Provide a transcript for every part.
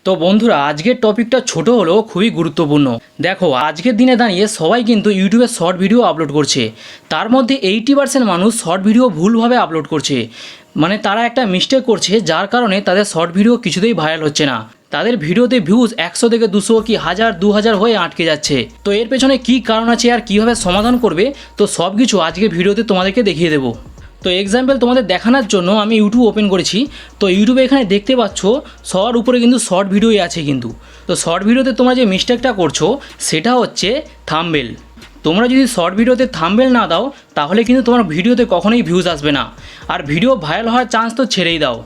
তো বন্ধুরা আজকের টপিকটা ছোট হলেও খুবই গুরুত্বপূর্ণ। দেখো আজকের দিনে দাঁড়িয়ে সবাই কিন্তু ইউটিউবে শর্ট ভিডিও আপলোড করছে, তার মধ্যে 80% মানুষ শর্ট ভিডিও ভুলভাবে আপলোড করছে। মানে তারা একটা মিস্টেক করছে, যার কারণে তাদের শর্ট ভিডিও কিছুতেই ভাইরাল হচ্ছে না। তাদের ভিডিওতে ভিউজ 100 থেকে 200 কি 1000 2000 হয়ে আটকে যাচ্ছে। তো এর পেছনে কী কারণ আছে আর কীভাবে সমাধান করবে, তো সব কিছু আজকের ভিডিওতে তোমাদেরকে দেখিয়ে দেবো। তো এক্সাম্পল তোমাদের দেখানোর জন্য আমি ইউটিউব ওপেন করেছি। তো ইউটিউবে এখানে দেখতে পাচ্ছ সবার উপরে কিন্তু শর্ট ভিডিওই আছে কিন্তু। তো শর্ট ভিডিওতে তোমরা যে মিস্টেকটা করছো সেটা হচ্ছে থাম্বনেল। তোমরা যদি শর্ট ভিডিওতে থাম্বনেল না দাও তাহলে কিন্তু তোমার ভিডিওতে কখনোই ভিউজ আসবে না, আর ভিডিও ভাইরাল হওয়ার চান্স তো ছেড়েই দাও।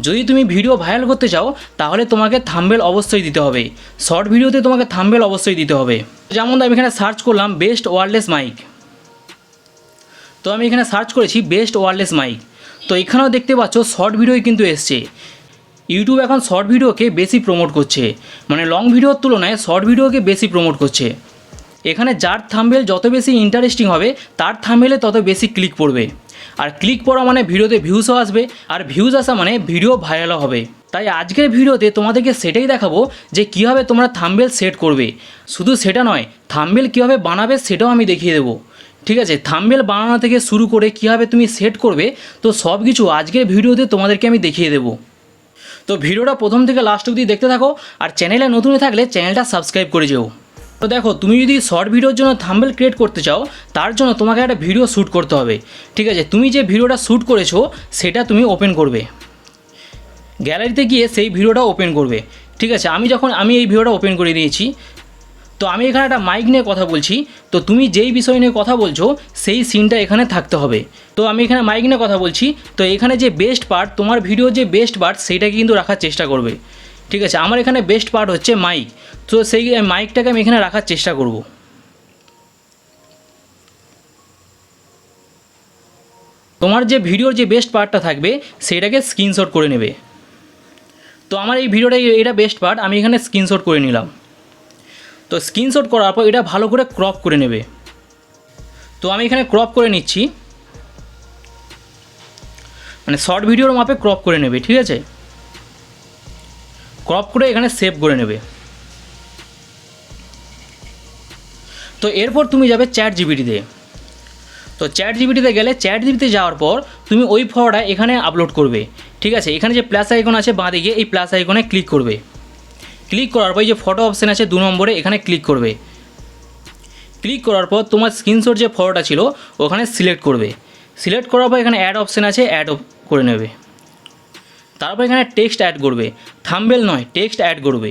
যদি তুমি ভিডিও ভাইরাল করতে চাও তাহলে তোমাকে থাম্বনেল অবশ্যই দিতে হবে। শর্ট ভিডিওতে তোমাকে থাম্বনেল অবশ্যই দিতে হবে। যেমন আমি এখানে সার্চ করলাম বেস্ট ওয়্যারলেস মাইক। তো আমি এখানে সার্চ করেছি বেস্ট ওয়্যারলেস মাইক। তো এখানেও দেখতে পাচ্ছ শর্ট ভিডিওই কিন্তু এসছে। ইউটিউব এখন শর্ট ভিডিওকে বেশি প্রমোট করছে, মানে লং ভিডিওর তুলনায় শর্ট ভিডিওকে বেশি প্রমোট করছে। এখানে যার থাম্বনেল যত বেশি ইন্টারেস্টিং হবে তার থাম্বনেলে তত বেশি ক্লিক পড়বে, আর ক্লিক পড়া মানে ভিডিওতে ভিউজও আসবে, আর ভিউজ আসা মানে ভিডিও ভাইরালও হবে। তাই আজকের ভিডিওতে তোমাদেরকে সেটাই দেখাবো যে কীভাবে তোমরা থাম্বনেল সেট করবে। শুধু সেটা নয়, থাম্বনেল কীভাবে বানাবে সেটাও আমি দেখিয়ে দেবো। ঠিক আছে, থাম্বনেল বানানো থেকে শুরু করে কীভাবে তুমি সেট করবে, তো সব কিছু আজকের ভিডিওতে তোমাদেরকে আমি দেখিয়ে দেবো। তো ভিডিওটা প্রথম থেকে লাস্ট অবধি দেখতে থাকো, আর চ্যানেলে নতুন থাকলে চ্যানেলটা সাবস্ক্রাইব করে যেও। তো দেখো, তুমি যদি শর্ট ভিডিওর জন্য থাম্বনেল ক্রিয়েট করতে চাও তার জন্য তোমাকে একটা ভিডিও শ্যুট করতে হবে। ঠিক আছে, তুমি যে ভিডিওটা শ্যুট করেছো সেটা তুমি ওপেন করবে, গ্যালারিতে গিয়ে সেই ভিডিওটা ওপেন করবে। ঠিক আছে, আমি এই ভিডিওটা ওপেন করে দিয়েছি। তো আমি এখানে একটা মাইক নিয়ে কথা বলছি, তো তুমি যেই বিষয় নিয়ে কথা বলছো সেই সিনটা এখানে থাকতে হবে। তো আমি এখানে মাইক নিয়ে কথা বলছি, তো এখানে যে বেস্ট পার্ট, তোমার ভিডিওর যে বেস্ট পার্ট সেইটাকে কিন্তু রাখার চেষ্টা করবে। ঠিক আছে, আমার এখানে বেস্ট পার্ট হচ্ছে মাইক, তো সেই মাইকটাকে আমি এখানে রাখার চেষ্টা করব। তোমার যে ভিডিওর যে বেস্ট পার্টটা থাকবে সেইটাকে স্ক্রিনশট করে নেবে। তো আমার এই ভিডিওটা এটা বেস্ট পার্ট, আমি এখানে স্ক্রিনশট করে নিলাম। তো স্ক্রিনশট করার পর এটা ভালো করে ক্রপ করে নেবে। তো আমি এখানে ক্রপ করে নিচ্ছি, মানে শর্ট ভিডিওর মাপে ক্রপ করে নেবে। ঠিক আছে, ক্রপ করে এখানে সেভ করে নেবে। তো এরপর তুমি যাবে চ্যাট জিপিটিতে। তো চ্যাট জিপিটিতে গেলে চ্যাট জিপিটিতে যাওয়ার পর তুমি ওই ফটোটা এখানে আপলোড করবে। ঠিক আছে, এখানে যে প্লাস আইকন আছে বাঁদিকে, এই প্লাস আইকনে ক্লিক করবে। ক্লিক করার পর যে ফটো অপশান আছে 2 নম্বরে, এখানে ক্লিক করবে। ক্লিক করার পর তোমার স্ক্রিনশট যে ফটোটা ছিল ওখানে সিলেক্ট করবে। সিলেক্ট করার পর এখানে অ্যাড অপশান আছে, অ্যাড করে নেবে। তারপর এখানে টেক্সট অ্যাড করবে, থাম্বনেল নয়, টেক্সট অ্যাড করবে।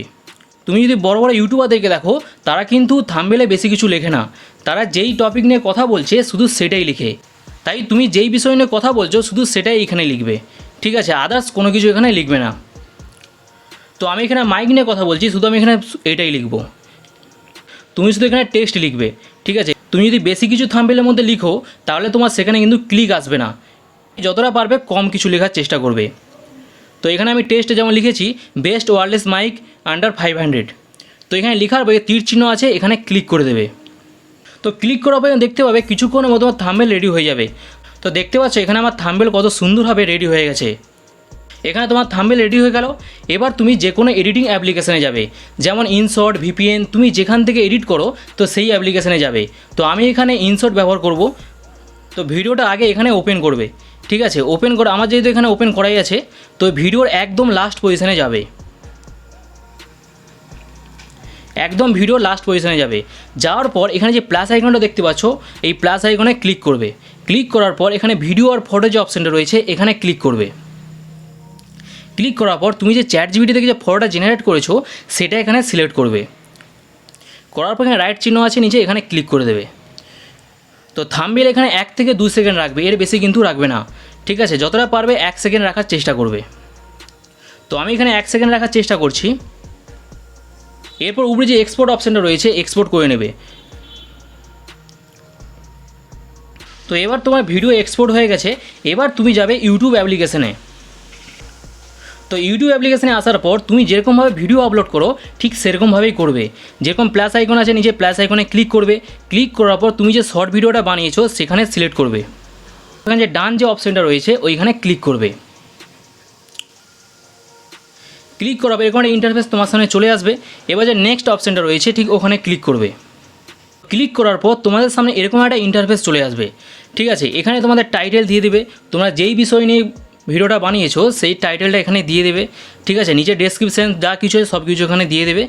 তুমি যদি বড় বড় ইউটিউবারদেরকে দেখো তারা কিন্তু থাম্বনেলে বেশি কিছু লেখে না, তারা যেই টপিক নিয়ে কথা বলছে শুধু সেটাই লিখে। তাই তুমি যেই বিষয় নিয়ে কথা বলছো শুধু সেটাই এখানে লিখবে। ঠিক আছে, আদার্স কোনো কিছু এখানে লিখবে না। তো আমি এখানে মাইক নিয়ে কথা বলছি, শুধু আমি এখানে এটাই লিখব। তুমি শুধু এখানে টেক্সট লিখবে। ঠিক আছে, তুমি যদি বেশি কিছু থাম্বনেলের মধ্যে লিখো তাহলে তোমার সেখানে কিন্তু ক্লিক আসবে না। যতটা পারবে কম কিছু লেখার চেষ্টা করবে। তো এখানে আমি টেক্সটে যেমন লিখেছি বেস্ট ওয়্যারলেস মাইক আন্ডার 500। তো এখানে লেখার পরে তীর চিহ্ন আছে, এখানে ক্লিক করে দেবে। তো ক্লিক করার পরে দেখতে পাবে কিছুক্ষণের মধ্যে আমার থাম্বনেল রেডি হয়ে যাবে। তো দেখতে পাচ্ছ এখানে আমার থাম্বনেল কত সুন্দরভাবে রেডি হয়ে গেছে। এখানে তোমার থাম্বনেল রেডি হয়ে গেল। এবার তুমি যে কোনো এডিটিং অ্যাপ্লিকেশানে যাবে, যেমন ইনশর্ট, ভিপিএন, তুমি যেখান থেকে এডিট করো তো সেই অ্যাপ্লিকেশানে যাবে। তো আমি এখানে ইনশর্ট ব্যবহার করব। তো ভিডিওটা আগে এখানে ওপেন করবে। ঠিক আছে, ওপেন করে আমার যেহেতু এখানে ওপেন করাই আছে, তো ভিডিওর একদম লাস্ট পজিশানে যাবে, একদম ভিডিও লাস্ট পজিশানে যাবে। যাওয়ার পর এখানে যে প্লাস আইকনটা দেখতে পাচ্ছ, এই প্লাস আইকনে ক্লিক করবে। ক্লিক করার পর এখানে ভিডিও আর ফটো যে অপশানটা রয়েছে এখানে ক্লিক করবে। ক্লিক করার পর তুমি যে চ্যাট জিপিটি থেকে যে ফটোটা জেনারেট করেছো সেটা এখানে সিলেক্ট করবে। করার পর এখানে রাইট চিহ্ন আছে নিচে, এখানে ক্লিক করে দেবে। তো থাম্বনেল এখানে 1 থেকে 2 সেকেন্ড রাখবে, এর বেশি কিন্তু রাখবে না। ঠিক আছে, যতটা পারবে 1 সেকেন্ড রাখার চেষ্টা করবে। তো আমি এখানে 1 সেকেন্ড রাখার চেষ্টা করছি। এরপর উপরে যে এক্সপোর্ট অপশানটা রয়েছে এক্সপোর্ট করে নেবে। তো এবার তোমার ভিডিও এক্সপোর্ট হয়ে গেছে। এবার তুমি যাবে ইউটিউব অ্যাপ্লিকেশানে। তো ইউটিউব অ্যাপ্লিকেশানে আসার পর তুমি যেরকমভাবে ভিডিও আপলোড করো ঠিক সেরকমভাবেই করবে। যেরকম প্লাস আইকন আছে নিচে, প্লাস আইকনে ক্লিক করবে। ক্লিক করার পর তুমি যে শর্ট ভিডিওটা বানিয়েছো সেখানে সিলেক্ট করবে। এখানে যে ডান যে অপশানটা রয়েছে ওইখানে ক্লিক করবে। ক্লিক করাবে এরকম একটা ইন্টারফেস তোমার সামনে চলে আসবে। এবার যে নেক্সট অপশানটা রয়েছে ঠিক ওখানে ক্লিক করবে। ক্লিক করার পর তোমাদের সামনে এরকম একটা ইন্টারফেস চলে আসবে। ঠিক আছে, এখানে তোমাদের টাইটেল দিয়ে দেবে, তোমরা যেই বিষয় নিয়ে ভিডিওটা বানিয়েছো সেই টাইটেলটা এখানে দিয়ে দেবে। ঠিক আছে, নিচে ডেসক্রিপশান যা কিছু আছে সব কিছু এখানে দিয়ে দেবে।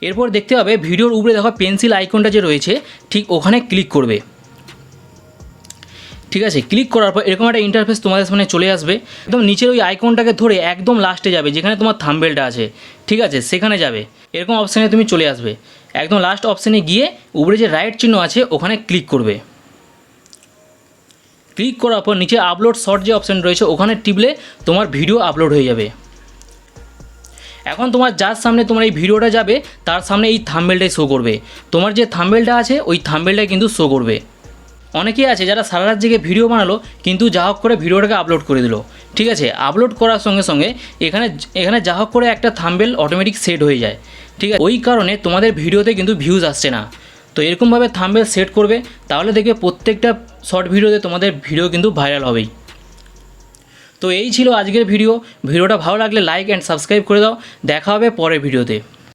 এরপর দেখতে হবে ভিডিওর উপরে দেখো পেন্সিল আইকনটা যে রয়েছে ঠিক ওখানে ক্লিক করবে। ঠিক আছে, ক্লিক করার পর এরকম একটা ইন্টারফেস তোমাদের সামনে চলে আসবে। একদম নিচের ওই আইকনটাকে ধরে একদম লাস্টে যাবে যেখানে তোমার থাম্বনেলটা আছে। ঠিক আছে, সেখানে যাবে, এরকম অপশানে তুমি চলে আসবে। একদম লাস্ট অপশানে গিয়ে উপরে যে রাইট চিহ্ন আছে ওখানে ক্লিক করবে। ক্লিক করার পর নিচে আপলোড শর্ট যে অপশান রয়েছে ওখানে টিপলে তোমার ভিডিও আপলোড হয়ে যাবে। এখন তোমার যার সামনে তোমার এই ভিডিওটা যাবে তার সামনে এই থাম্বনেলটাই শো করবে। তোমার যে থাম্বনেলটা আছে ওই থাম্বনেলটাই কিন্তু শো করবে। অনেকেই আছে যারা সারা রাত জেগে ভিডিও বানালো কিন্তু যা হোক করে ভিডিওটাকে আপলোড করে দিল। ঠিক আছে, আপলোড করার সঙ্গে সঙ্গে এখানে যা হোক করে একটা থাম্বনেল অটোমেটিক সেট হয়ে যায়। ঠিক আছে, ওই কারণে তোমাদের ভিডিওতে কিন্তু ভিউজ আসছে না। তো এরকমভাবে থাম্বনেল সেট করবে, তাহলে দেখবে প্রত্যেকটা শর্ট ভিডিওতে তোমাদের ভিডিও কিন্তু ভাইরাল হবেই। তো এই ছিল আজকের ভিডিওটা ভালো লাগলে লাইক অ্যান্ড সাবস্ক্রাইব করে দাও। দেখা হবে পরের ভিডিওতে।